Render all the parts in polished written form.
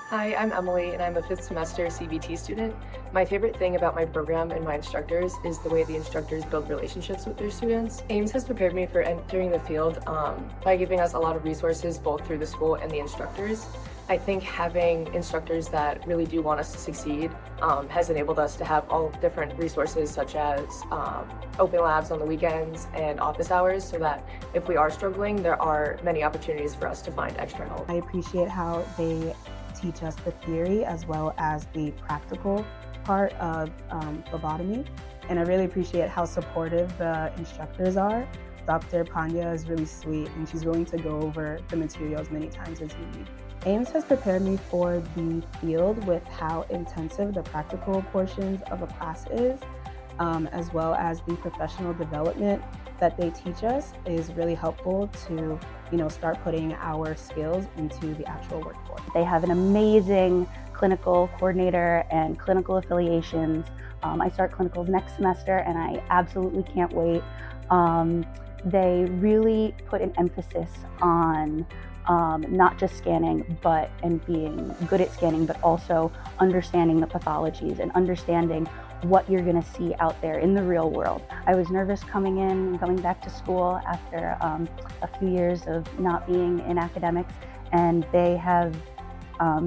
Hi, I'm Emily, and I'm a fifth semester CBT student. My favorite thing about my program and my instructors is the way the instructors build relationships with their students. Ames has prepared me for entering the field by giving us a lot of resources both through the school and the instructors. I think having instructors that really do want us to succeed has enabled us to have all different resources such as open labs on the weekends and office hours, so that if we are struggling, there are many opportunities for us to find extra help. I appreciate how they teach us the theory as well as the practical part of phlebotomy. And I really appreciate how supportive the instructors are. Dr. Panya is really sweet, and she's willing to go over the materials many times as we need. Ames has prepared me for the field with how intensive the practical portions of a class is, as well as the professional development that they teach us is really helpful to, start putting our skills into the actual workforce. They have an amazing clinical coordinator and clinical affiliations. I start clinicals next semester and I absolutely can't wait. They really put an emphasis on not just scanning, and being good at scanning, but also understanding the pathologies and understanding what you're going to see out there in the real world. I was nervous coming in and going back to school after a few years of not being in academics, and they have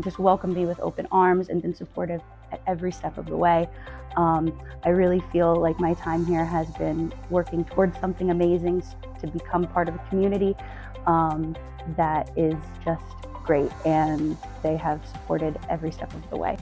just welcomed me with open arms and been supportive at every step of the way. I really feel like my time here has been working towards something amazing, to become part of a community that is just great, and they have supported every step of the way.